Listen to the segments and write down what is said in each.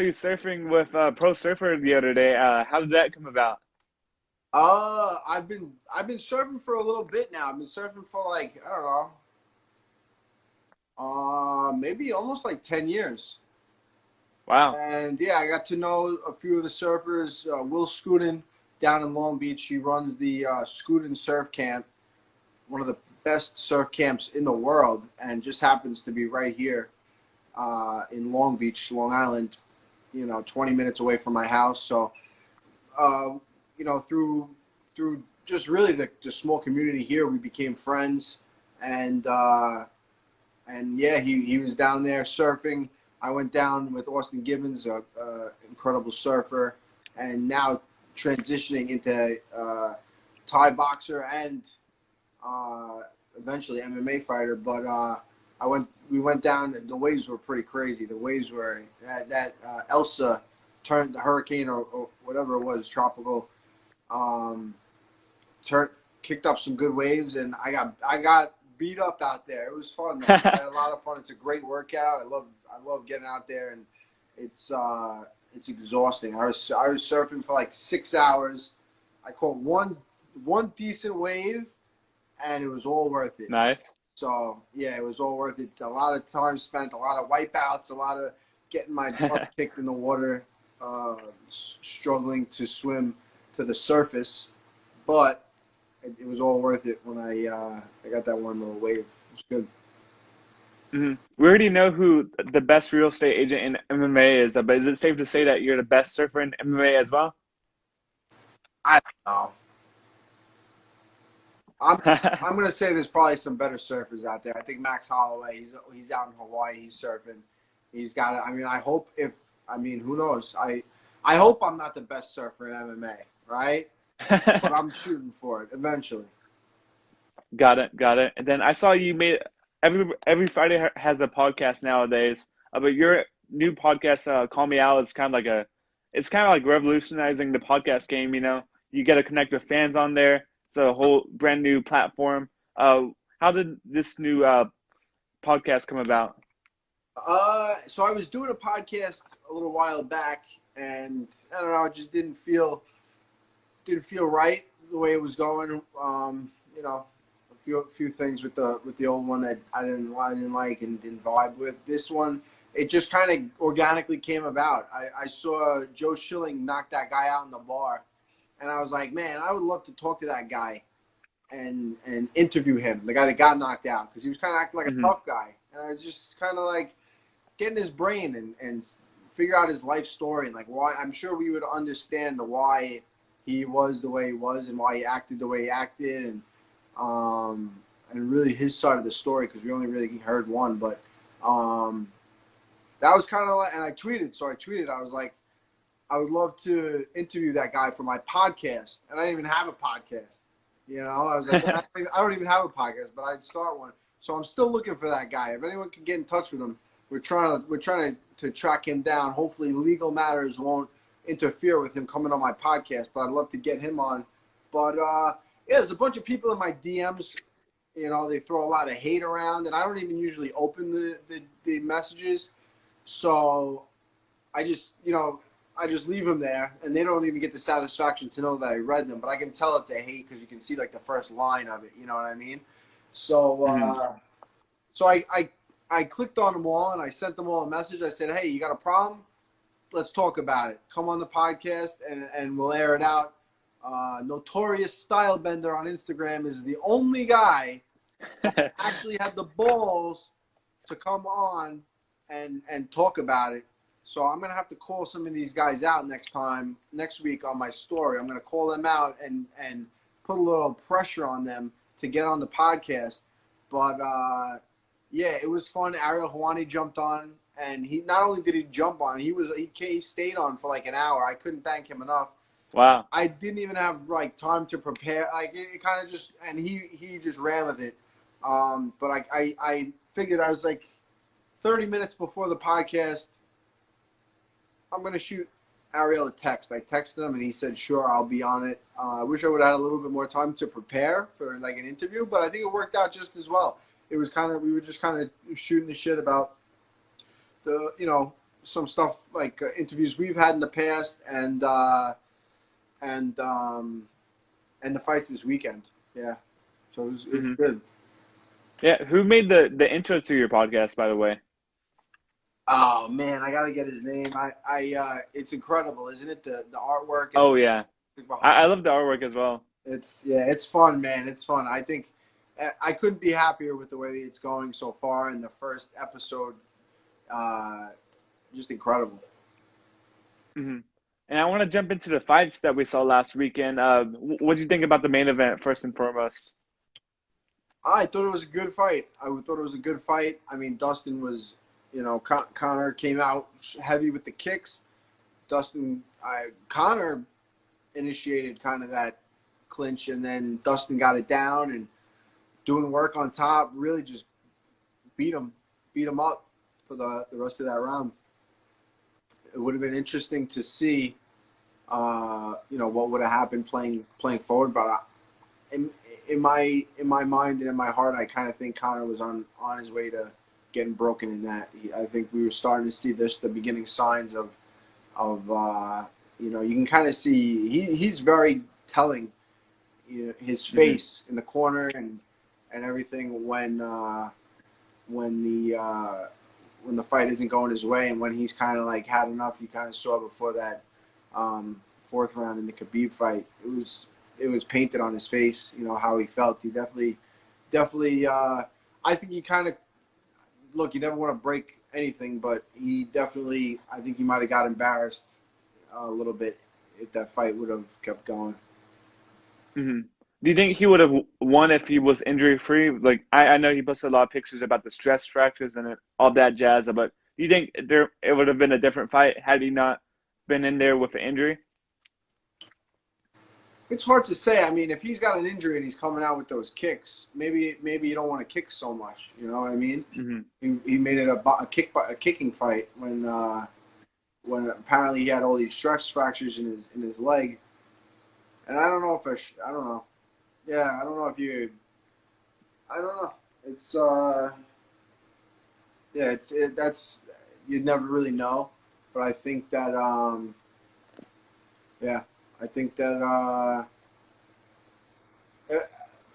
you surfing with Pro Surfer the other day. How did that come about? I've been surfing for a little bit now. I've been surfing for like, I don't know, maybe almost like 10 years. Wow. And yeah, I got to know a few of the surfers. Will Skuldin down in Long Beach. He runs the Skuldin Surf Camp, one of the best surf camps in the world, and just happens to be right here in Long Beach, Long Island. 20 minutes away from my house. So, through just really the small community here, we became friends, and yeah, he was down there surfing. I went down with Austin Gibbons, a incredible surfer, and now transitioning into Thai boxer and eventually MMA fighter. But we went down, and the waves were pretty crazy. The waves were that Elsa turned the hurricane or whatever it was, tropical, kicked up some good waves, and I got beat up out there. It was fun, man. I had a lot of fun. It's a great workout. I love getting out there, and it's exhausting. I was surfing for like 6 hours. I caught one decent wave, and it was all worth it. Nice. So yeah, it was all worth it. A lot of time spent, a lot of wipeouts, a lot of getting my butt kicked in the water, struggling to swim to the surface, but it was all worth it when I got that one little wave. It was good. Mm-hmm. We already know who the best real estate agent in MMA is, but is it safe to say that you're the best surfer in MMA as well? I don't know. I'm gonna say there's probably some better surfers out there. I think Max Holloway, he's out in Hawaii, he's surfing. He's got it. I mean, who knows? I hope I'm not the best surfer in MMA, right? But I'm shooting for it eventually. Got it. And then I saw you made every Friday has a podcast nowadays. But your new podcast, Call Me Out, is it's kind of like revolutionizing the podcast game. You get to connect with fans on there. It's a whole brand new platform. How did this new podcast come about? So I was doing a podcast a little while back, and I don't know, it just didn't feel right the way it was going. A few things with the old one that I didn't like and didn't vibe with. This one, it just kind of organically came about. I saw Joe Schilling knock that guy out in the bar, and I was like, man, I would love to talk to that guy and interview him, the guy that got knocked out, because he was kind of acting like a tough guy, and I was just kind of like getting his brain and figure out his life story and like why. I'm sure we would understand the why he was the way he was and why he acted the way he acted, and really his side of the story, because we only really heard one. But that was kind of like, and I tweeted. I was like, I would love to interview that guy for my podcast, and I didn't even have a podcast. I was like, I don't even have a podcast, but I'd start one. So I'm still looking for that guy. If anyone can get in touch with him, we're trying to track him down. Hopefully, legal matters won't interfere with him coming on my podcast, but I'd love to get him on. But yeah, there's a bunch of people in my DMs. They throw a lot of hate around, and I don't even usually open the messages. So I just leave them there, and they don't even get the satisfaction to know that I read them. But I can tell it's a hate because you can see like the first line of it. You know what I mean? So so I clicked on them all, and I sent them all a message. I said, hey, you got a problem? Let's talk about it. Come on the podcast, and we'll air it out. Notorious Stylebender on Instagram is the only guy that actually had the balls to come on and talk about it. So I'm going to have to call some of these guys out next week on my story. I'm going to call them out and put a little pressure on them to get on the podcast. But yeah, it was fun. Ariel Helwani jumped on, and he not only did he jump on, he stayed on for like an hour. I couldn't thank him enough. Wow. I didn't even have like time to prepare. Like it kind of just, and he just ran with it. But I figured, I was like 30 minutes before the podcast, I'm going to shoot Ariel a text. I texted him, and he said, sure, I'll be on it. I wish I would have had a little bit more time to prepare for like an interview, but I think it worked out just as well. It was we were just kind of shooting the shit about some stuff like interviews we've had in the past, and the fights this weekend. Yeah, so it was Hmm. good. Yeah, who made the intro to your podcast, by the way? Oh man, I gotta get his name. It's incredible, isn't it? The artwork and Oh yeah, behind. I love the artwork as well. It's fun, man. It's fun. I think I couldn't be happier with the way it's going so far. In the first episode, uh, just incredible. Hmm. And I want to jump into the fights that we saw last weekend. What do you think about the main event, first and foremost? I thought it was a good fight. I thought it was a good fight. I mean, Dustin was, Conor came out heavy with the kicks. Conor initiated kind of that clinch, and then Dustin got it down and doing work on top. Really just beat him up for the rest of that round. It would have been interesting to see, what would have happened playing forward. But in my mind and in my heart, I kind of think Conor was on his way to getting broken in that. I think we were starting to see the beginning signs of you can kind of see he's very telling. His Hmm. face in the corner and everything when the fight isn't going his way, and when he's kind of like had enough. You kind of saw before that fourth round in the Khabib fight. It was painted on his face. How he felt. He definitely. I think he kind of look. You never want to break anything, but he definitely. I think he might have got embarrassed a little bit if that fight would have kept going. Hmm. Do you think he would have won if he was injury free? Like I know he posted a lot of pictures about the stress fractures and all that jazz, but do you think it would have been a different fight had he not been in there with an injury? It's hard to say. I mean, if he's got an injury and he's coming out with those kicks, maybe you don't want to kick so much. You know what I mean? Hmm. He made it a kicking fight when apparently he had all these stress fractures in his leg, and I don't know if I don't know. Yeah, I don't know if you. I don't know. It's yeah, that's you'd never really know, but I think that yeah, I think that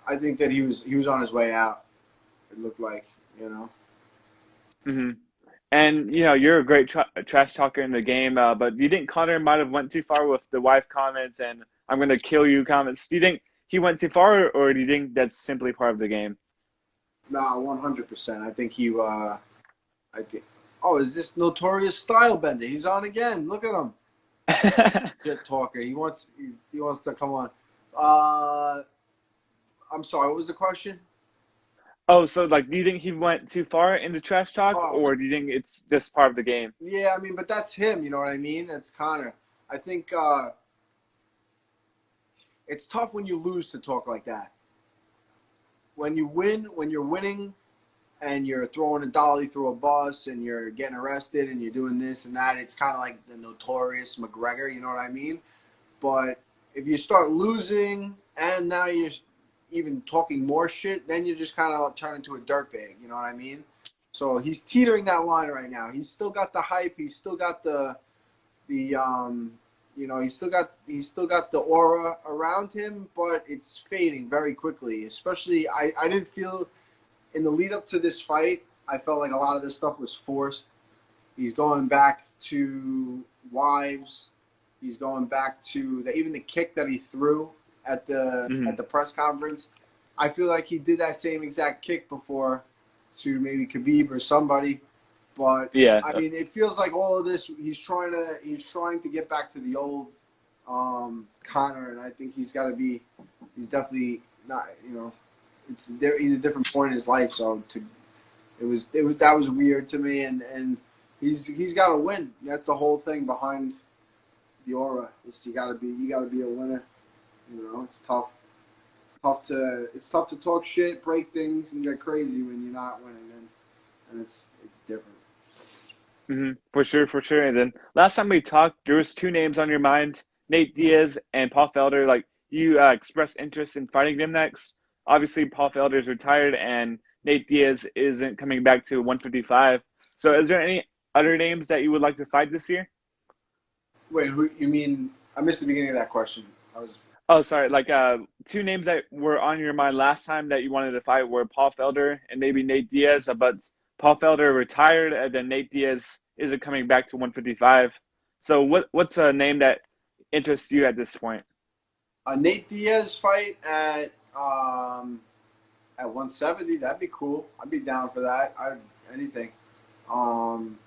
I think that he was on his way out. It looked like, you know. Hmm. And you're a great trash talker in the game, but do you think Connor might have went too far with the wife comments and "I'm gonna kill you" comments? Do you think he went too far, or do you think that's simply part of the game? No, 100%. I think I think. Oh, is this notorious style bender? He's on again. Look at him, shit talker. He wants to come on. Uh, I'm sorry. What was the question? Oh, so like, do you think he went too far into trash talk, Oh, or do you think it's just part of the game? yeah. I mean, but that's him. You know what I mean? That's Connor. I think it's tough when you lose to talk like that. When you win, when you're winning, and you're throwing a dolly through a bus and you're getting arrested and you're doing this and that, it's kind of like the notorious McGregor, you know what I mean? But if you start losing and now you're even talking more shit, then you just kind of turn into a dirtbag, you know what I mean? So he's teetering that line right now. He's still got the hype. He's still got the he's still got the aura around him, but it's fading very quickly. Especially, I didn't feel in the lead up to this fight, I felt like a lot of this stuff was forced. He's going back to wives. He's going back to even the kick that he threw at Hmm. the press conference. I feel like he did that same exact kick before to maybe Khabib or somebody. But Yeah. I mean, it feels like all of this. He's trying to get back to the old Conor, and I think he's got to be. He's definitely not. He's a different point in his life. So it was that was weird to me, and he's got to win. That's the whole thing behind the aura. Is you got to be a winner. It's tough. It's tough to talk shit, break things, and get crazy when you're not winning, and it's different. Hmm. For sure, for sure. And then last time we talked, there was two names on your mind, Nate Diaz and Paul Felder. Like you expressed interest in fighting them next. Obviously, Paul Felder's retired, and Nate Diaz isn't coming back to 155. So, is there other names that you would like to fight this year? Wait, who you mean? I missed the beginning of that question. I was. Oh, sorry. Like two names that were on your mind last time that you wanted to fight were Paul Felder and maybe Nate Diaz. But Paul Felder retired, and then Nate Diaz isn't coming back to 155. So what's a name that interests you at this point? A Nate Diaz fight at 170. That'd be cool. I'd be down for that. Anything. Um,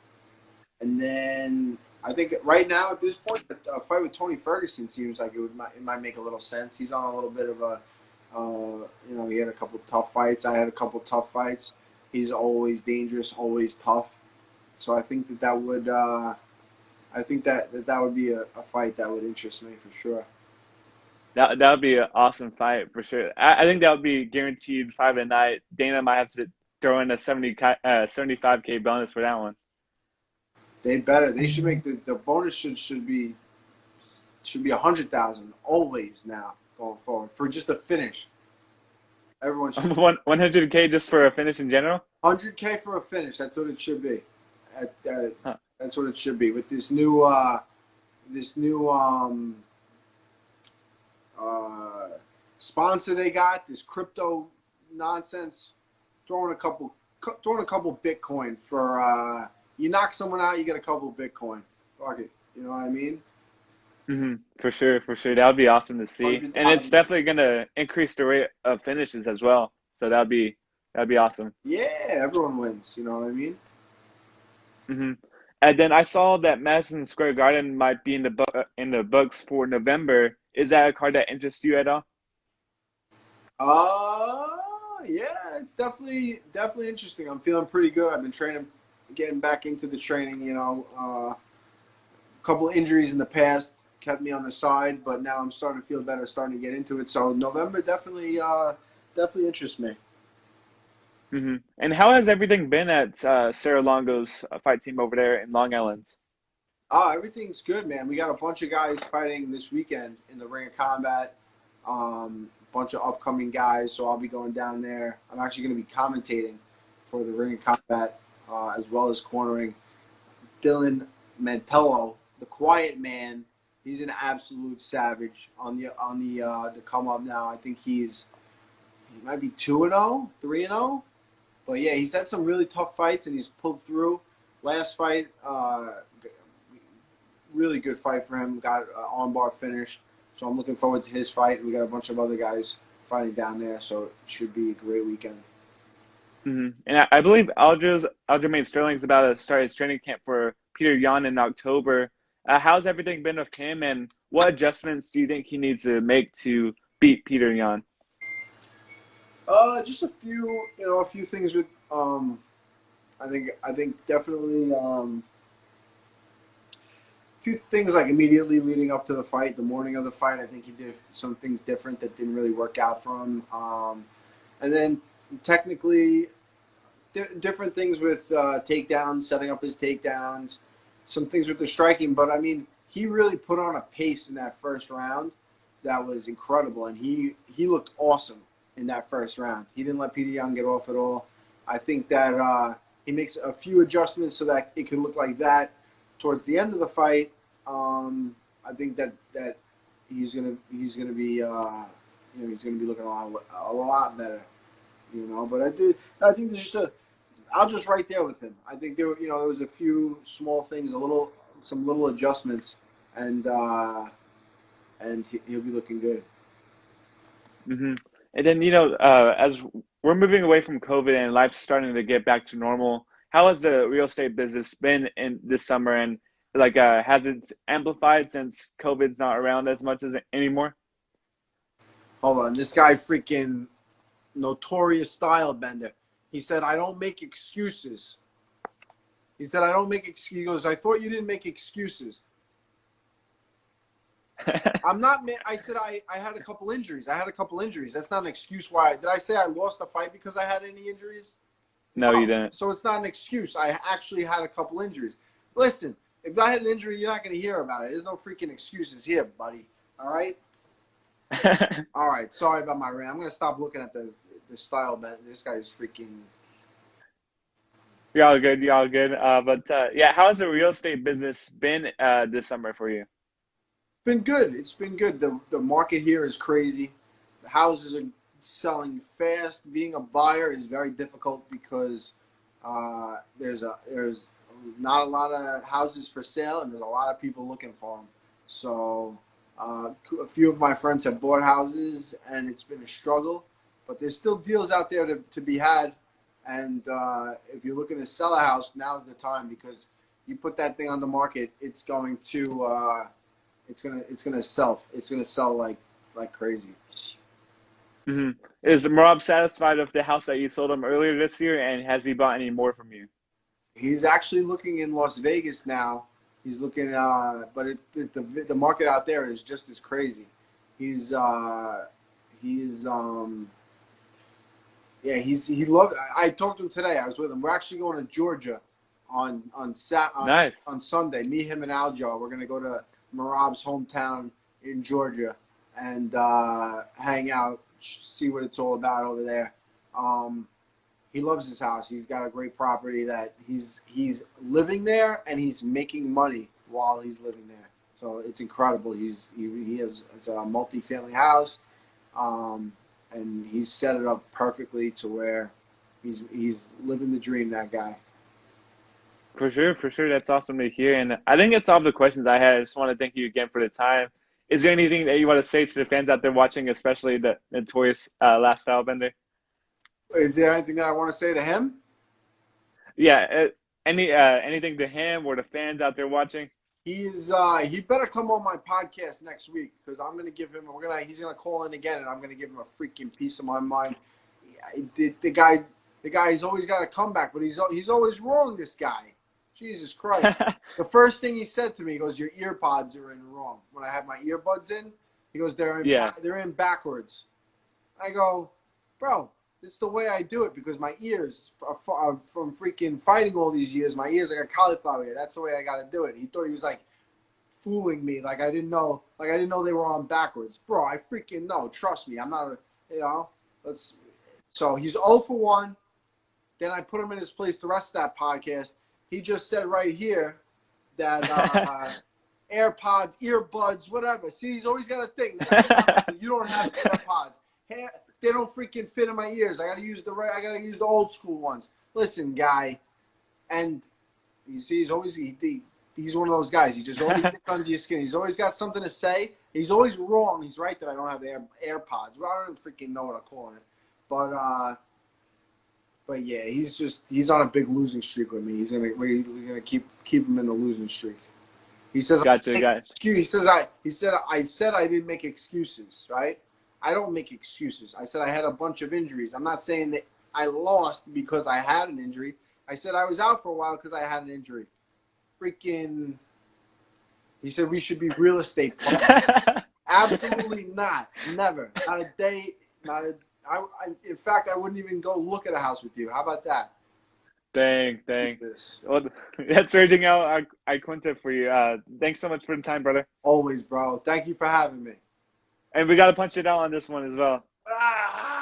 and then I think right now at this point, a fight with Tony Ferguson seems like it might make a little sense. He's on a little bit of a, he had a couple of tough fights. I had a couple of tough fights. He's always dangerous, always tough. So I think that would, that would be a fight that would interest me for sure. That would be an awesome fight for sure. I think that would be guaranteed fight a night. Dana might have to throw in a 75K bonus for that one. They better. They should make the bonus should be 100,000 always now going forward for just a finish. Everyone should 100K just for a finish in general. 100K for a finish. That's what it should be. That's what it should be with this new sponsor they got. This crypto nonsense. Throwing a couple Bitcoin for. You knock someone out, you get a couple of Bitcoin. Fuck it. You know what I mean? Mm-hmm. For sure. That would be awesome to see. And it's definitely going to increase the rate of finishes as well. So that'd be awesome. Yeah, everyone wins. You know what I mean? Mm-hmm. And then I saw that Madison Square Garden might be in the books for November. Is that a card that interests you at all? Yeah, it's definitely interesting. I'm feeling pretty good. I've been getting back into the training, a couple of injuries in the past kept me on the side, but now I'm starting to feel better, starting to get into it. So November definitely interests me. Mm-hmm. And how has everything been at Serra-Longo's fight team over there in Long Island? Everything's good, man. We got a bunch of guys fighting this weekend in the Ring of Combat. A bunch of upcoming guys, so I'll be going down there. I'm actually going to be commentating for the Ring of Combat. As well as cornering Dylan Mantello, the quiet man. He's an absolute savage on the come up now. I think he might be 2-0, 3-0. But yeah, he's had some really tough fights and he's pulled through. Last fight, really good fight for him. Got an armbar finish. So I'm looking forward to his fight. We got a bunch of other guys fighting down there, so it should be a great weekend. Mm-hmm. And I believe Aljamain Sterling's about to start his training camp for Peter Yan in October. How's everything been with him, and what adjustments do you think he needs to make to beat Peter Yan? Just a few things with I think definitely a few things like immediately leading up to the fight, the morning of the fight. I think he did some things different that didn't really work out for him, and then technically different things with takedowns, setting up his takedowns, some things with the striking. But I mean, he really put on a pace in that first round that was incredible, and he looked awesome in that first round. He didn't let Peter Yan get off at all. I think that he makes a few adjustments so that it can look like that towards the end of the fight. I think that he's gonna be he's gonna be looking a lot better. But I think there's I'll just right there with him. I think there was a few small things, some little adjustments, and he'll be looking good. Mm-hmm. And then, as we're moving away from COVID and life's starting to get back to normal, how has the real estate business been in this summer? And has it amplified since COVID's not around as much as anymore? Hold on, this guy freaking notorious style bender. He said, I don't make excuses. He said, I don't make excuses. He goes, I thought you didn't make excuses. I'm not. I said I had a couple injuries. That's not an excuse. Why? Did I say I lost a fight because I had any injuries? No, you didn't. So it's not an excuse. I actually had a couple injuries. Listen, if I had an injury, you're not going to hear about it. There's no freaking excuses here, buddy. All right? All right. Sorry about my rant. I'm going to stop looking at the style bet. This guy is freaking You're all good. You're all good. Yeah, how's the real estate business been this summer for you? It's been good. It's been good. The market here is crazy. The houses are selling fast. Being a buyer is very difficult because there's not a lot of houses for sale, and there's a lot of people looking for them. So a few of my friends have bought houses, and it's been a struggle. But there's still deals out there to be had. And if you're looking to sell a house, now's the time because you put that thing on the market, it's going to sell like crazy. Hmm. Is Merab satisfied with the house that you sold him earlier this year, and has he bought any more from you? He's actually looking in Las Vegas now. He's looking, but the market out there is just as crazy. He's he's yeah he loved. I talked to him today. I was with him. We're actually going to Georgia Nice. on Sunday. Me, him, and Aljo. We're gonna go to Merab's hometown in Georgia and hang out, see what it's all about over there. He loves his house. He's got a great property that he's living there and he's making money while he's living there. So it's incredible. He has it's a multi-family house, and he's set it up perfectly to where he's living the dream. That guy. For sure, for sure. That's awesome to hear. And I think it's all the questions I had. I just want to thank you again for the time. Is there anything that you want to say to the fans out there watching, especially the notorious Last Stylebender? Is there anything that I want to say to him? Yeah, anything to him or the fans out there watching? He better come on my podcast next week because I'm gonna give him. He's gonna call in again, and I'm gonna give him a freaking piece of my mind. The guy's always got a comeback, but he's always wrong. This guy, Jesus Christ! The first thing he said to me, he goes, "Your ear pods are in wrong." When I have my earbuds in, he goes, Yeah. they're in backwards." I go, "Bro, this is the way I do it because my ears are from freaking fighting all these years. My ears, I got cauliflower ear. That's the way I got to do it." He thought he was like fooling me, like I didn't know they were on backwards. Bro, I freaking know. Trust me, I'm not a, let's. So he's 0 for 1. Then I put him in his place the rest of that podcast. He just said right here that AirPods, earbuds, whatever. See, he's always got a thing. You don't have AirPods. They don't freaking fit in my ears. I gotta use the old school ones. Listen, guy, and you see, he's one of those guys. He just always gets under your skin. He's always got something to say. He's always wrong. He's right that I don't have AirPods. Well, I don't freaking know what I'm calling it, but yeah, he's on a big losing streak with me. We're gonna keep him in the losing streak. He says, Gotcha, guys. He said I didn't make excuses, right? I don't make excuses. I said I had a bunch of injuries. I'm not saying that I lost because I had an injury. I said I was out for a while because I had an injury. Freaking, he said we should be real estate partners. Absolutely not. Never. Not a day. In fact, I wouldn't even go look at a house with you. How about that? Dang. Well, that's Raging Al Iaquinta for you. Thanks so much for the time, brother. Always, bro. Thank you for having me. And we got to punch it out on this one as well. Ah!